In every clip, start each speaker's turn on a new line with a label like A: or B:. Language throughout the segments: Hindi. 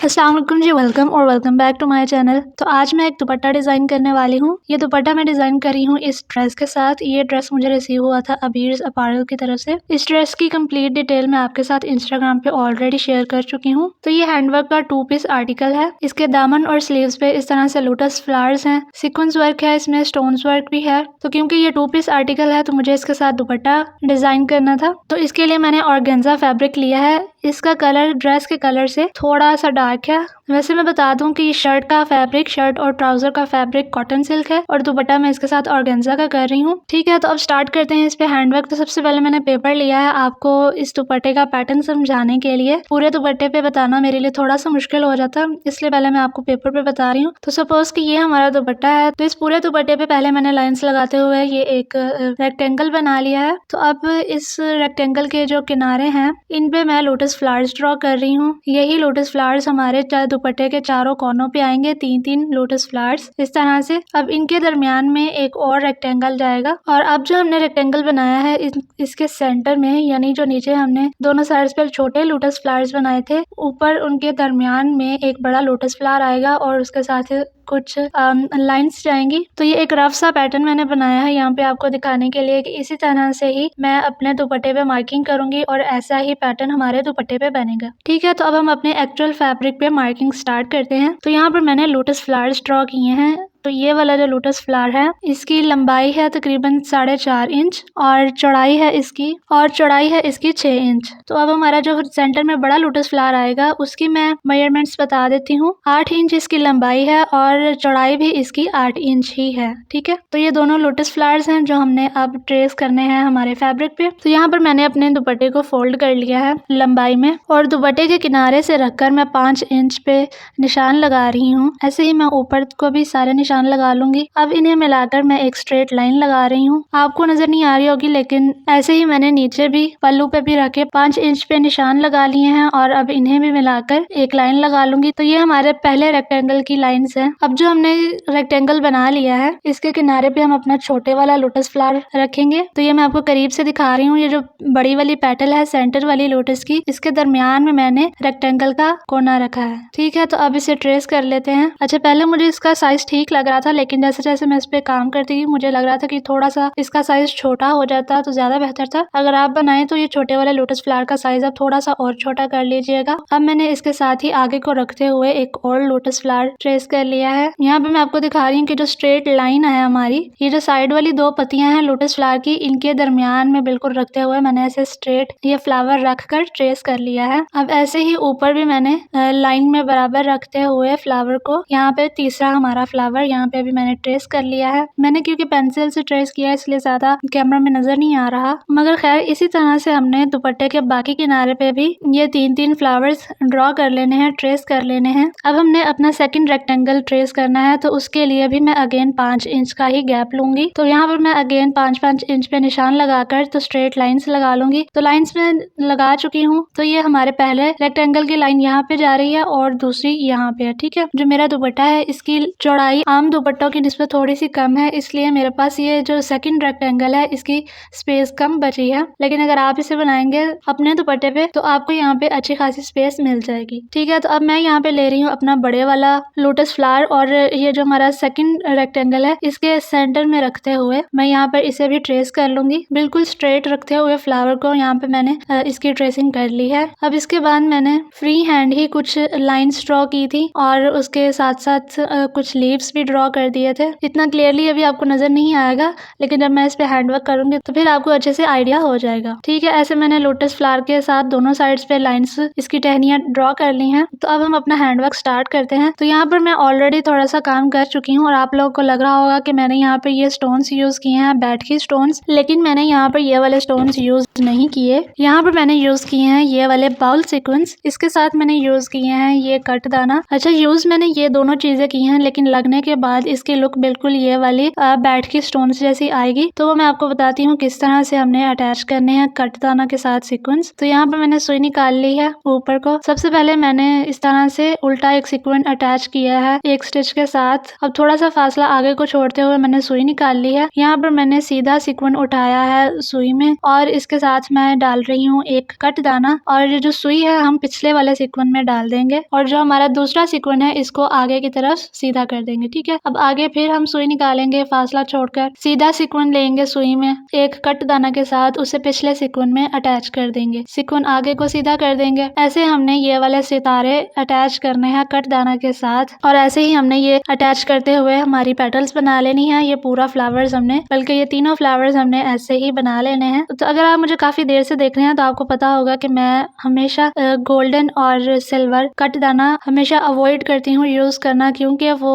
A: अस्सलाम वालेकुम जी, वेलकम और welcome back to my channel. तो आज मैं एक दुपट्टा डिज़ाइन करने वाली हूँ। ये दुपट्टा मैं डिज़ाइन करी हूँ इस ड्रेस के साथ। ये ड्रेस मुझे रिसीव हुआ था अबीर्स अपैरल की तरफ से। इस ड्रेस की कंप्लीट डिटेल मैं आपके साथ इंस्टाग्राम पे ऑलरेडी शेयर कर चुकी हूँ। तो ये हैंडवर्क का 2 पीस आर्टिकल है। इसके दामन और स्लीव्स पे इस तरह से लोटस फ्लावर्स हैं, सीक्वेंस वर्क है, इसमें स्टोन्स वर्क भी है। तो क्योंकि ये 2 पीस आर्टिकल है तो मुझे इसके साथ दुपट्टा डिज़ाइन करना था। तो इसके लिए मैंने ऑर्गेन्जा फैब्रिक लिया है। इसका कलर ड्रेस के कलर से थोड़ा सा डार्क है। वैसे मैं बता दूं कि शर्ट का फैब्रिक, शर्ट और ट्राउजर का फैब्रिक कॉटन सिल्क है और दुपट्टा मैं इसके साथ ऑर्गेन्जा का कर रही हूँ। ठीक है, तो अब स्टार्ट करते हैं इस पे हैंडवर्क। तो सबसे पहले मैंने पेपर लिया है आपको इस दुपट्टे का पैटर्न समझाने के लिए। पूरे दुपट्टे पे बताना मेरे लिए थोड़ा सा मुश्किल हो जाता, इसलिए पहले मैं आपको पेपर पे बता रही हूँ। तो सपोज कि ये हमारा दुपट्टा है, तो इस पूरे दुपट्टे पे पहले मैंने लाइन्स लगाते हुए ये एक रेक्टेंगल बना लिया है। तो अब इस रेक्टेंगल के जो किनारे हैं इन पे मैं लोटस फ्लावर्स ड्रॉ कर रही हूँ। यही लोटस फ्लावर्स हमारे दुपट्टे के चारों कोनों पे आएंगे, 3-3 लोटस फ्लावर्स इस तरह से। अब इनके दरमियान में एक और रेक्टेंगल जाएगा और अब जो हमने रेक्टेंगल बनाया है इसके सेंटर में, यानी जो नीचे हमने दोनों साइड्स पर छोटे लोटस फ्लावर्स बनाए थे, ऊपर उनके दरमियान में एक बड़ा लोटस फ्लावर आएगा और उसके साथ कुछ लाइंस जाएंगी। तो ये एक रफ सा पैटर्न मैंने बनाया है यहाँ पे आपको दिखाने के लिए कि इसी तरह से ही मैं अपने दुपट्टे पे मार्किंग करूंगी और ऐसा ही पैटर्न हमारे दुपट्टे पे बनेगा। ठीक है, तो अब हम अपने एक्चुअल फैब्रिक पे मार्किंग स्टार्ट करते हैं। तो यहाँ पर मैंने लोटस फ्लावर्स ड्रॉ किए हैं। तो ये वाला जो लोटस फ्लावर है इसकी लंबाई है तकरीबन 4.5 इंच और चौड़ाई है इसकी 6 इंच। तो अब हमारा जो सेंटर में बड़ा लोटस फ्लावर आएगा उसकी मैं मेजरमेंट्स बता देती हूँ। 8 इंच इसकी लंबाई है और चौड़ाई भी इसकी 8 इंच ही है। ठीक है, तो ये दोनों लोटस फ्लावर्स हैं जो हमने अब ट्रेस करने हैं हमारे फैब्रिक पे। तो यहाँ पर मैंने अपने दुपट्टे को फोल्ड कर लिया है लंबाई में और दुपट्टे के किनारे से रखकर मैं 5 इंच पे निशान लगा रही हूँ। ऐसे ही मैं ऊपर को भी सारे निशान लगा लूंगी। अब इन्हें मिलाकर मैं एक स्ट्रेट लाइन लगा रही हूँ। आपको नजर नहीं आ रही होगी, लेकिन ऐसे ही मैंने नीचे भी पल्लू पे भी रखे 5 इंच पे निशान लगा लिए हैं और अब इन्हें भी मिलाकर एक लाइन लगा लूंगी। तो ये हमारे पहले रेक्टेंगल की लाइंस हैं। अब जो हमने रेक्टेंगल बना लिया है इसके किनारे पे हम अपना छोटे वाला लोटस फ्लावर रखेंगे। तो ये मैं आपको करीब से दिखा रही हूँ। ये जो बड़ी वाली पेटल है सेंटर वाली लोटस की, इसके दरमियान में मैंने रेक्टेंगल का कोना रखा है। ठीक है, तो अब इसे ट्रेस कर लेते हैं। अच्छा, पहले मुझे इसका साइज ठीक लग रहा था, लेकिन जैसे जैसे मैं इस पे काम करती गई मुझे लग रहा था कि थोड़ा सा इसका साइज छोटा हो जाता तो ज्यादा बेहतर था। अगर आप बनाएं तो ये छोटे वाले लोटस फ्लावर का साइज आप थोड़ा सा और छोटा कर लीजिएगा। अब मैंने इसके साथ ही आगे को रखते हुए एक और लोटस फ्लावर ट्रेस कर लिया है। यहाँ पे मैं आपको दिखा रही हूँ कि जो स्ट्रेट लाइन है हमारी, ये जो साइड वाली 2 पत्तियां हैं लोटस फ्लावर की, इनके दरमियान में बिल्कुल रखते हुए मैंने ऐसे स्ट्रेट ये फ्लावर रख कर ट्रेस कर लिया है। अब ऐसे ही ऊपर भी मैंने लाइन में बराबर रखते हुए फ्लावर को, यहाँ पे तीसरा हमारा फ्लावर यहाँ पे भी मैंने ट्रेस कर लिया है। मैंने क्योंकि पेंसिल से ट्रेस किया है इसलिए ज्यादा कैमरा में नजर नहीं आ रहा, मगर खैर इसी तरह से हमने दुपट्टे के बाकी किनारे पे भी ये 3-3 फ्लावर्स ड्रॉ कर लेने हैं, ट्रेस कर लेने हैं। अब हमने अपना सेकंड रेक्टेंगल ट्रेस करना है, तो उसके लिए भी मैं अगेन 5 इंच का ही गैप लूंगी। तो यहाँ पर मैं अगेन 5-5 इंच पे निशान लगाकर तो स्ट्रेट लाइन्स लगा लूंगी। तो लाइन्स में लगा चुकी हूँ। तो ये हमारे पहले रेक्टेंगल की लाइन यहाँ पे जा रही है और दूसरी यहाँ पे है। ठीक है, जो मेरा दुपट्टा है इसकी चौड़ाई आम दुपट्टों की निस्बत थोड़ी सी कम है, इसलिए मेरे पास ये जो सेकंड रेक्टेंगल है इसकी स्पेस कम बची है। लेकिन अगर आप इसे बनाएंगे अपने दुपट्टे पे तो आपको यहाँ पे अच्छी खासी स्पेस मिल जाएगी। ठीक है, तो अब मैं यहाँ पे ले रही हूँ अपना बड़े वाला लोटस फ्लावर और ये जो हमारा सेकंड रेक्टेंगल है इसके सेंटर में रखते हुए मैं यहाँ पर इसे भी ट्रेस कर लूंगी। बिल्कुल स्ट्रेट रखते हुए फ्लावर को यहाँ पे मैंने इसकी ट्रेसिंग कर ली है। अब इसके बाद मैंने फ्री हैंड ही कुछ लाइन्स ड्रॉ की थी और उसके साथ साथ कुछ लीव्स भी ड्रॉ कर दिए थे। इतना क्लियरली अभी आपको नजर नहीं आएगा, लेकिन जब मैं इस पे हैंडवर्क करूंगी तो फिर आपको अच्छे से आइडिया हो जाएगा। ठीक है, ऐसे मैंने लोटस फ्लावर के साथ दोनों साइड्स पे लाइंस इसकी टहनियां ड्रॉ कर ली हैं। तो अब हम अपना हैंडवर्क स्टार्ट करते हैं। तो यहाँ पर मैं ऑलरेडी थोड़ा सा काम कर चुकी हूँ और आप लोगों को लग रहा होगा कि मैंने यहाँ पे ये स्टोन्स यूज किए हैं, बैठकी स्टोन्स, लेकिन मैंने यहाँ पर ये वाले स्टोन्स यूज नहीं किए। यहाँ पर मैंने यूज किए हैं ये वाले बाउल सीक्वेंस, इसके साथ मैंने यूज किए हैं ये कट दाना। अच्छा, यूज मैंने ये दोनों चीजें की हैं, लेकिन लगने के के बाद इसकी लुक बिल्कुल ये वाली बैट की स्टोन्स जैसी आएगी। तो वो मैं आपको बताती हूँ किस तरह से हमने अटैच करने हैं कटदाना के साथ सीक्वेंस। तो यहाँ पर मैंने सुई निकाल ली है ऊपर को। सबसे पहले मैंने इस तरह से उल्टा एक सीक्वेंस अटैच किया है एक स्टिच के साथ। अब थोड़ा सा फासला आगे को छोड़ते हुए मैंने सुई निकाल ली है। यहाँ पर मैंने सीधा सीक्वेंस उठाया है सुई में और इसके साथ मैं डाल रही हूँ एक कटदाना, और ये जो सुई है हम पिछले वाले सीक्वेंस में डाल देंगे और जो हमारा दूसरा सीक्वेंस है इसको आगे की तरफ सीधा कर देंगे। ठीक है, अब आगे फिर हम सुई निकालेंगे फासला छोड़कर, सीधा सीक्वेंस लेंगे सुई में एक कटदाना के साथ, उसे पिछले सीक्वेंस में अटैच कर देंगे, सीक्वेंस आगे को सीधा कर देंगे। ऐसे हमने ये वाले सितारे अटैच करने हैं कटदाना के साथ और ऐसे ही हमने ये अटैच करते हुए हमारी पेटल्स बना लेनी है। ये पूरा फ्लावर्स हमने, बल्कि ये तीनों फ्लावर्स हमने ऐसे ही बना लेने हैं। तो अगर आप मुझे काफी देर से देख रहे हैं तो आपको पता होगा कि मैं हमेशा गोल्डन और सिल्वर कटदाना हमेशा अवॉइड करती हूँ यूज करना, क्योंकि वो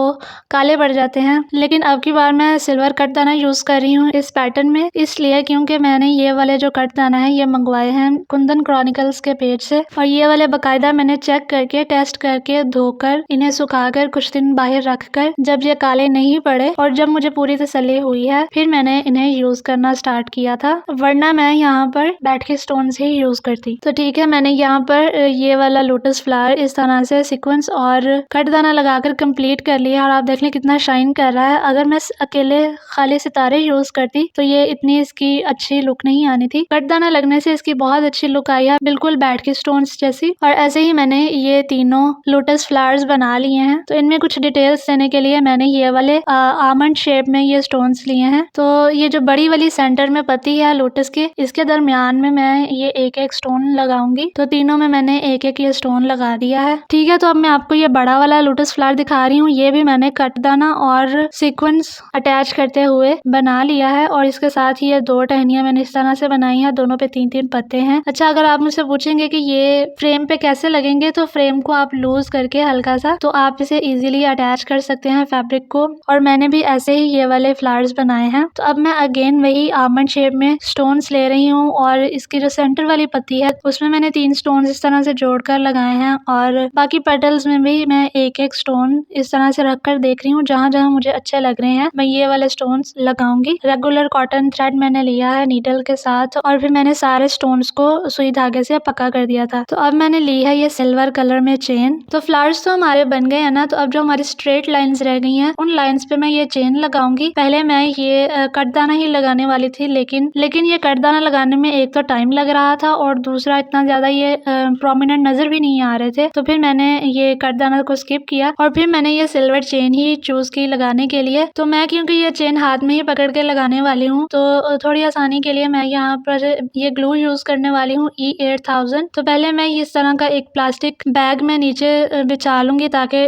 A: काले पड़ जाते हैं। लेकिन अब की बार मैं सिल्वर कटदाना यूज कर रही हूँ इस पैटर्न में, इसलिए क्योंकि मैंने ये वाले जो कटदाना है ये मंगवाए हैं कुंदन क्रॉनिकल्स के पेज से, और ये वाले बकायदा मैंने चेक करके टेस्ट करके धोकर इन्हें सुखाकर कुछ दिन बाहर रखकर जब ये काले नहीं पड़े और जब मुझे पूरी तसल्ली हुई है फिर मैंने इन्हें यूज करना स्टार्ट किया था, वरना मैं यहाँ पर बैट के स्टोन ही यूज करती। तो ठीक है, मैंने यहाँ पर ये वाला लोटस फ्लावर इस तरह से सीक्वेंस और कटदाना लगाकर कंप्लीट कर लिया और आप देख लें कितना शाइन कर रहा है। अगर मैं अकेले खाली सितारे यूज करती तो ये इतनी इसकी अच्छी लुक नहीं आनी थी। कटदाना लगने से इसकी बहुत अच्छी लुक आई है, बिल्कुल बैट के स्टोन्स जैसी। और ऐसे ही मैंने ये तीनों लोटस फ्लावर्स बना लिए हैं। तो इनमें कुछ डिटेल्स देने के लिए मैंने ये वाले आमंड शेप में ये स्टोन्स लिए हैं। तो ये जो बड़ी वाली सेंटर में पत्ती है लोटस की, इसके दरमियान में मैं ये एक एक स्टोन लगाऊंगी। तो तीनों में मैंने एक एक ये स्टोन लगा दिया है। ठीक है, तो अब मैं आपको ये बड़ा वाला लोटस फ्लावर दिखा रही हूँ। ये भी मैंने कटदाना और सीक्वेंस अटैच करते हुए बना लिया है और इसके साथ ही ये दो टहनियां मैंने इस तरह से बनाई है, दोनों पे 3-3 पत्ते हैं। अच्छा, अगर आप मुझसे पूछेंगे कि ये फ्रेम पे कैसे लगेंगे, तो फ्रेम को आप लूज करके हल्का सा तो आप इसे इजीली अटैच कर सकते हैं फैब्रिक को, और मैंने भी ऐसे ही ये वाले फ्लावर्स बनाए हैं। तो अब मैं अगेन वही आमंड शेप में स्टोन्स ले रही हूँ और इसकी जो सेंटर वाली पत्ती है उसमें मैंने 3 स्टोन्स इस तरह से जोड़कर लगाए हैं और बाकी पेटल्स में भी मैं एक एक स्टोन इस तरह से रखकर देख रही हूँ। जहाँ जहाँ मुझे अच्छे लग रहे हैं मैं ये वाले स्टोन्स लगाऊंगी। रेगुलर कॉटन थ्रेड मैंने लिया है नीडल के साथ और फिर मैंने सारे स्टोन्स को सुई धागे से पक्का कर दिया था। तो अब मैंने ली है ये सिल्वर कलर में चेन। तो फ्लावर्स तो हमारे बन गए हैं ना, तो अब जो हमारी स्ट्रेट लाइंस रह गई हैं उन लाइंस पे मैं ये चेन लगाऊंगी। पहले मैं ये कटदाना ही लगाने वाली थी, लेकिन ये कटदाना लगाने में एक तो टाइम लग रहा था और दूसरा इतना ज्यादा ये प्रोमिनेंट नजर भी नहीं आ रहे थे। तो फिर मैंने ये कटदाना को स्किप किया और फिर मैंने ये सिल्वर चेन ही चूज की लगाने के लिए। तो मैं क्योंकि ये चेन हाथ में ही पकड़ के लगाने वाली हूँ तो थोड़ी आसानी के लिए मैं यहाँ पर ये ग्लू यूज करने वाली हूँ E8000। तो पहले मैं इस तरह का एक प्लास्टिक बैग में नीचे बिछा लूंगी ताकि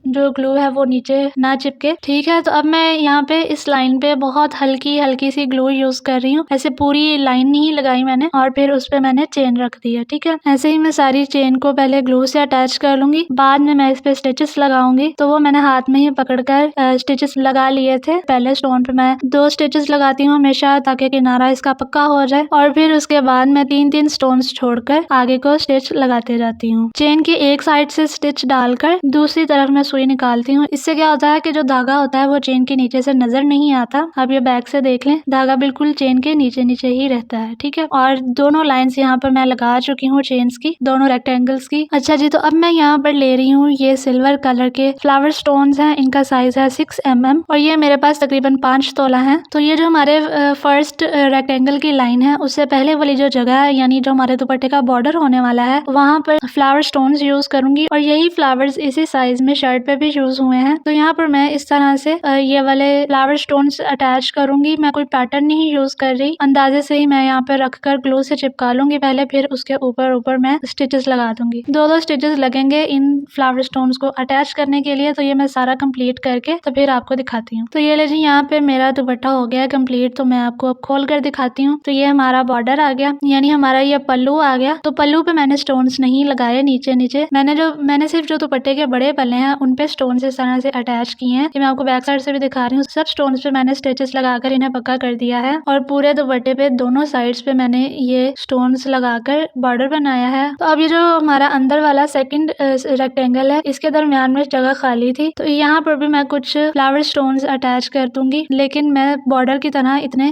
A: जो ग्लू है वो नीचे ना चिपके। ठीक है, तो अब मैं यहाँ पे इस लाइन पे बहुत हल्की हल्की सी ग्लू यूज कर रही हूँ। ऐसे पूरी लाइन नहीं लगाई मैंने और फिर उस पे मैंने चेन रख दी है। ठीक है, ऐसे ही मैं सारी चेन को पहले ग्लू से अटैच कर लूंगी, बाद में मैं इस पे स्टिचेस लगाऊंगी। तो वो मैंने हाथ में ही पकड़कर स्टिचेस लगा लिए थे। पहले स्टोन पे मैं 2 स्टिचेस लगाती हूँ हमेशा ताकि किनारा इसका पक्का हो जाए और फिर उसके बाद मैं 3-3 स्टोन्स छोड़कर आगे को स्टिच लगाते जाती हूँ। चेन की एक साइड से स्टिच डालकर दूसरी तरफ मैं सुई निकालती हूँ। इससे क्या होता है कि जो धागा होता है वो चेन के नीचे से नजर नहीं आता। आप ये बैक से देख लें, धागा बिल्कुल चेन के नीचे नीचे ही रहता है। ठीक है, और दोनों लाइंस यहाँ पर मैं लगा चुकी हूँ चेन्स की, दोनों रेक्टेंगल्स की। अच्छा जी, तो अब मैं यहाँ पर ले रही हूँ ये सिल्वर कलर के फ्लावर स्टोन्स हैं। इनका साइज है 6 mm और ये मेरे पास तकरीबन 5 तोला है। तो ये जो हमारे फर्स्ट रेक्टेंगल की लाइन है उससे पहले वाली जो जगह है, यानी जो हमारे दुपट्टे का बॉर्डर होने वाला है, वहाँ पर फ्लावर स्टोन्स यूज करूंगी और यही फ्लावर्स इसी साइज में शर्ट पे भी यूज हुए हैं। तो यहाँ पर मैं इस तरह से ये वाले फ्लावर स्टोन्स अटैच करूंगी। मैं कोई पैटर्न नहीं यूज कर रही, अंदाजे से ही मैं यहाँ पे रखकर ग्लू से चिपका लूंगी पहले, फिर उसके ऊपर मैं स्टिचेस लगा दूंगी। 2 स्टिचेस लगेंगे इन फ्लावर स्टोन्स को अटैच करने के लिए। तो ये मैं सारा कंप्लीट करके तो फिर आपको दिखाती हूँ। तो ये ले जी, यहाँ पे मेरा दुपट्टा हो गया कंप्लीट। तो मैं आपको अब खोल कर दिखाती हूँ। तो ये हमारा बॉर्डर आ गया, यानी हमारा ये पल्लू आ गया। तो पल्लू पे मैंने स्टोन्स नहीं लगाए, नीचे नीचे मैंने सिर्फ जो दुपट्टे के बड़े पल्ले हैं उन पे स्टोन्स इस तरह से अटैच किए हैं। मैं आपको बैक साइड से भी दिखा रही हूँ। सब स्टोन्स पे मैंने स्टिचेस लगाकर इन्हें पक्का कर दिया है और पूरे दुपट्टे पे दोनों साइड्स पे मैंने ये स्टोन्स लगाकर बॉर्डर बनाया है। तो अब ये जो हमारा अंदर वाला सेकंड रेक्टेंगल है, इसके दरमियान में जगह खाली थी, तो यहाँ पर पर भी मैं कुछ फ्लावर स्टोन्स अटैच कर दूंगी, लेकिन मैं बॉर्डर की तरह इतने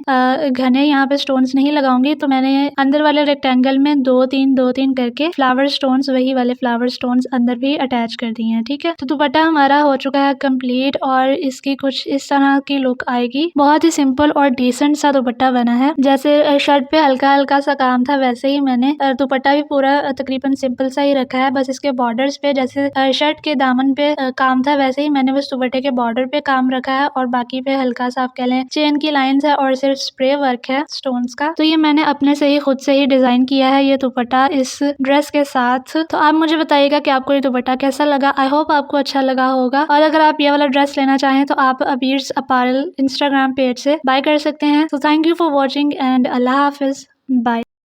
A: घने यहाँ पे स्टोन्स नहीं लगाऊंगी। तो मैंने अंदर वाले रेक्टेंगल में 2-3 करके फ्लावर स्टोन्स, वही वाले फ्लावर स्टोन्स अंदर भी अटैच कर दिए हैं। ठीक है, तो दुपट्टा हमारा हो चुका है कंप्लीट और इसकी कुछ इस तरह की लुक आएगी। बहुत ही सिंपल और डिसेंट सा दुपट्टा बना है। जैसे शर्ट पे हल्का हल्का सा काम था, वैसे ही मैंने दुपट्टा भी पूरा तकरीबन सिंपल सा ही रखा है। बस इसके बॉर्डर्स पे जैसे शर्ट के दामन पे काम था, वैसे ही मैंने बस दुपट्टे के बॉर्डर पे काम रखा है और बाकी पे हल्का सा आप कह लें चेन की लाइंस है और सिर्फ स्प्रे वर्क है स्टोन्स का। तो ये मैंने अपने से ही खुद से ही डिजाइन किया है ये दुपट्टा इस ड्रेस के साथ। तो आप मुझे बताइएगा कि आपको ये दुपट्टा कैसा लगा। आई होप आपको अच्छा लगा होगा, और अगर आप ये वाला ड्रेस लेना चाहें तो आप अबीर्स अपैरल इंस्टाग्राम पेज से बाय कर सकते हैं। तो thank you for watching and अल्लाह हाफिज, बाय।